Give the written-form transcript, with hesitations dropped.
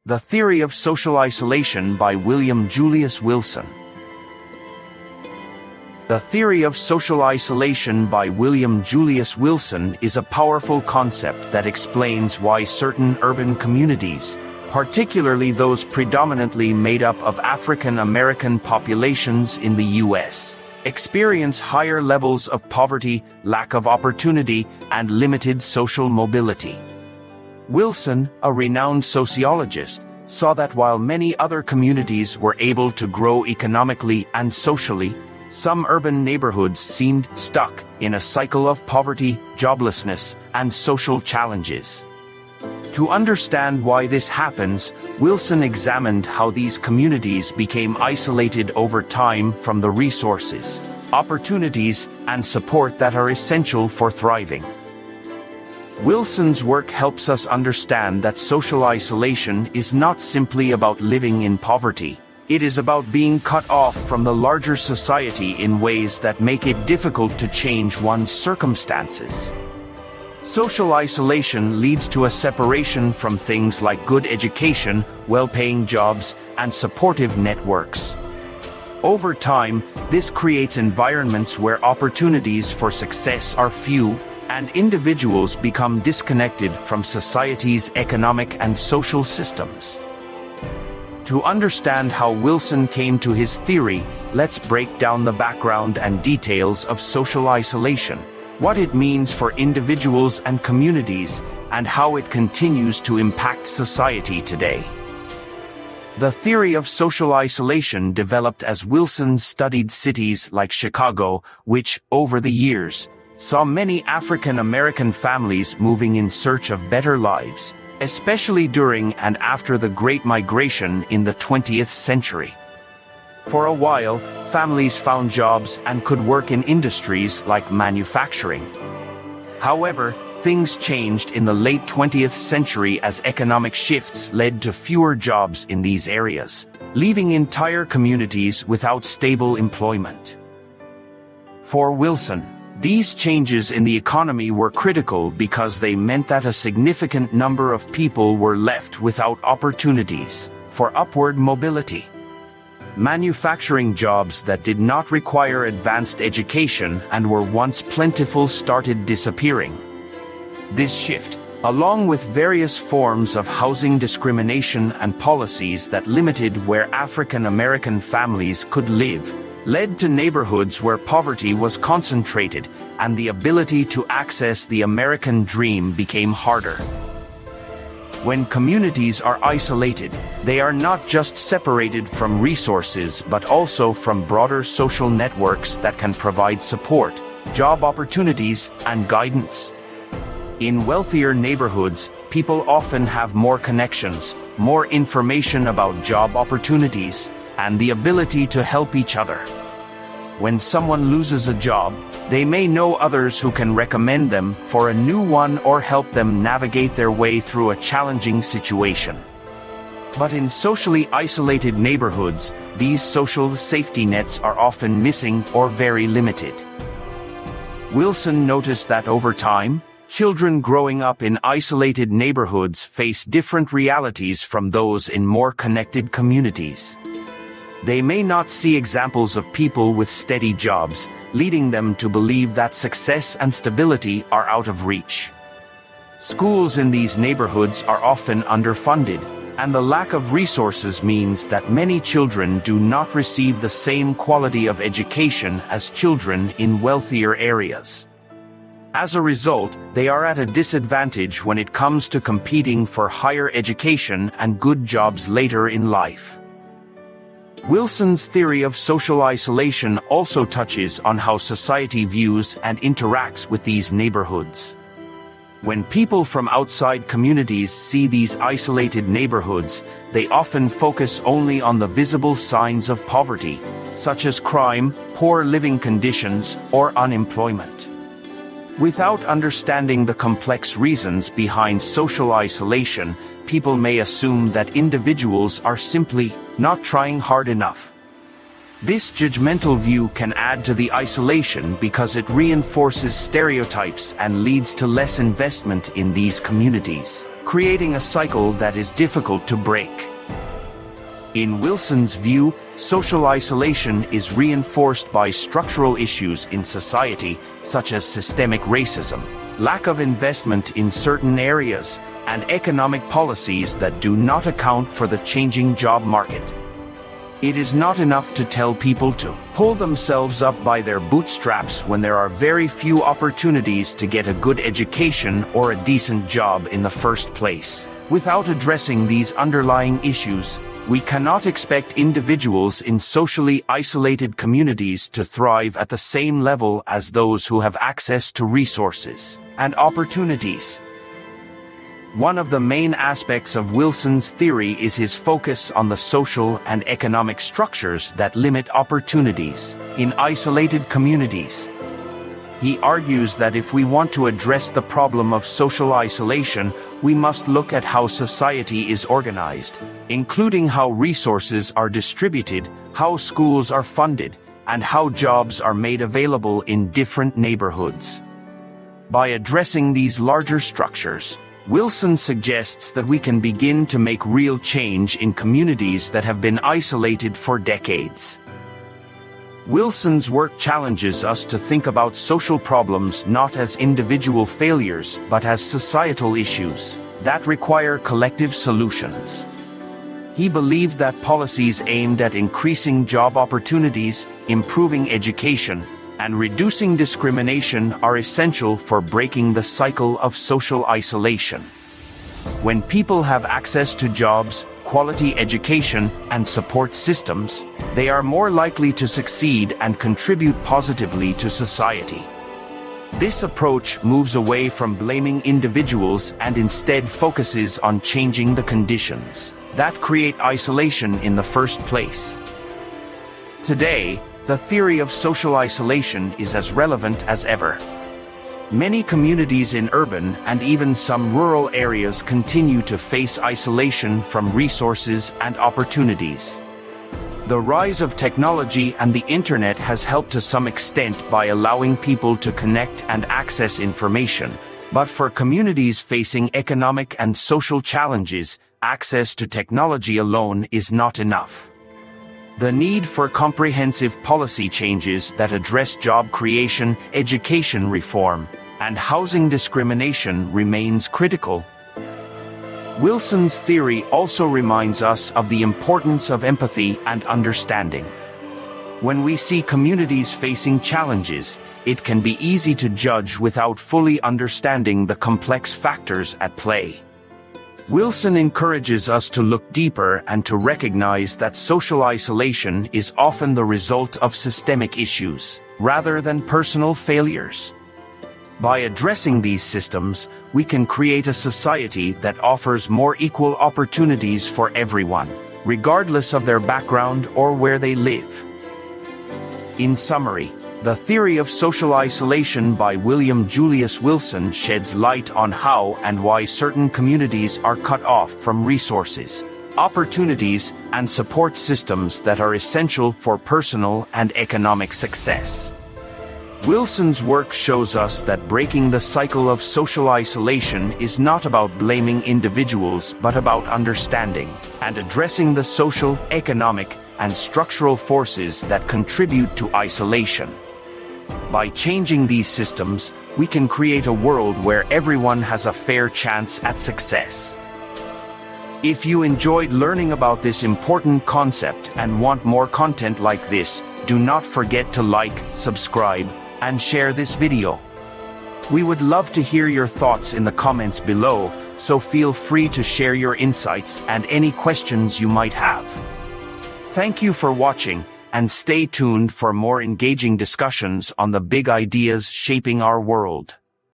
The Theory of Social Isolation by William Julius Wilson. The Theory of Social Isolation by William Julius Wilson is a powerful concept that explains why certain urban communities, particularly those predominantly made up of African American populations in the U.S., experience higher levels of poverty, lack of opportunity, and limited social mobility. Wilson, a renowned sociologist, saw that while many other communities were able to grow economically and socially, some urban neighborhoods seemed stuck in a cycle of poverty, joblessness, and social challenges. To understand why this happens, Wilson examined how these communities became isolated over time from the resources, opportunities, and support that are essential for thriving. Wilson's work helps us understand that social isolation is not simply about living in poverty. It is about being cut off from the larger society in ways that make it difficult to change one's circumstances. Social isolation leads to a separation from things like good education, well-paying jobs, and supportive networks. Over time, this creates environments where opportunities for success are few, and individuals become disconnected from society's economic and social systems. To understand how Wilson came to his theory, let's break down the background and details of social isolation, what it means for individuals and communities, and how it continues to impact society today. The theory of social isolation developed as Wilson studied cities like Chicago, which, over the years, saw many African American families moving in search of better lives, especially during and after the Great Migration in the 20th century. For a while, families found jobs and could work in industries like manufacturing. However, things changed in the late 20th century as economic shifts led to fewer jobs in these areas, leaving entire communities without stable employment. For Wilson, these changes in the economy were critical because they meant that a significant number of people were left without opportunities for upward mobility. Manufacturing jobs that did not require advanced education and were once plentiful started disappearing. This shift, along with various forms of housing discrimination and policies that limited where African American families could live, led to neighborhoods where poverty was concentrated and the ability to access the American dream became harder. When communities are isolated, they are not just separated from resources but also from broader social networks that can provide support, job opportunities, and guidance. In wealthier neighborhoods, people often have more connections, more information about job opportunities, and the ability to help each other. When someone loses a job, they may know others who can recommend them for a new one or help them navigate their way through a challenging situation. But in socially isolated neighborhoods, these social safety nets are often missing or very limited. Wilson noticed that over time, children growing up in isolated neighborhoods face different realities from those in more connected communities. They may not see examples of people with steady jobs, leading them to believe that success and stability are out of reach. Schools in these neighborhoods are often underfunded, and the lack of resources means that many children do not receive the same quality of education as children in wealthier areas. As a result, they are at a disadvantage when it comes to competing for higher education and good jobs later in life. Wilson's theory of social isolation also touches on how society views and interacts with these neighborhoods. When people from outside communities see these isolated neighborhoods, they often focus only on the visible signs of poverty, such as crime, poor living conditions, or unemployment. Without understanding the complex reasons behind social isolation, people may assume that individuals are simply not trying hard enough. This judgmental view can add to the isolation because it reinforces stereotypes and leads to less investment in these communities. creating a cycle that is difficult to break. In Wilson's view, social isolation is reinforced by structural issues in society, such as systemic racism, lack of investment in certain areas, and economic policies that do not account for the changing job market. It is not enough to tell people to pull themselves up by their bootstraps when there are very few opportunities to get a good education or a decent job in the first place. Without addressing these underlying issues, we cannot expect individuals in socially isolated communities to thrive at the same level as those who have access to resources and opportunities. One of the main aspects of Wilson's theory is his focus on the social and economic structures that limit opportunities in isolated communities. He argues that if we want to address the problem of social isolation, we must look at how society is organized, including how resources are distributed, how schools are funded, and how jobs are made available in different neighborhoods. By addressing these larger structures, Wilson suggests that we can begin to make real change in communities that have been isolated for decades. Wilson's work challenges us to think about social problems not as individual failures but as societal issues that require collective solutions. He believed that policies aimed at increasing job opportunities, improving education, and reducing discrimination are essential for breaking the cycle of social isolation. When people have access to jobs, quality education, and support systems, they are more likely to succeed and contribute positively to society. This approach moves away from blaming individuals and instead focuses on changing the conditions that create isolation in the first place. Today, the theory of social isolation is as relevant as ever. Many communities in urban and even some rural areas continue to face isolation from resources and opportunities. The rise of technology and the internet has helped to some extent by allowing people to connect and access information, but for communities facing economic and social challenges, access to technology alone is not enough. The need for comprehensive policy changes that address job creation, education reform, and housing discrimination remains critical. Wilson's theory also reminds us of the importance of empathy and understanding. When we see communities facing challenges, it can be easy to judge without fully understanding the complex factors at play. Wilson encourages us to look deeper and to recognize that social isolation is often the result of systemic issues, rather than personal failures. By addressing these systems, we can create a society that offers more equal opportunities for everyone, regardless of their background or where they live. In summary, the theory of social isolation by Julius Wilson sheds light on how and why certain communities are cut off from resources, opportunities, and support systems that are essential for personal and economic success. Wilson's work shows us that breaking the cycle of social isolation is not about blaming individuals but about understanding and addressing the social, economic, and structural forces that contribute to isolation. By changing these systems, we can create a world where everyone has a fair chance at success. If you enjoyed learning about this important concept and want more content like this, do not forget to like, subscribe, and share this video. We would love to hear your thoughts in the comments below, so feel free to share your insights and any questions you might have. Thank you for watching, and stay tuned for more engaging discussions on the big ideas shaping our world.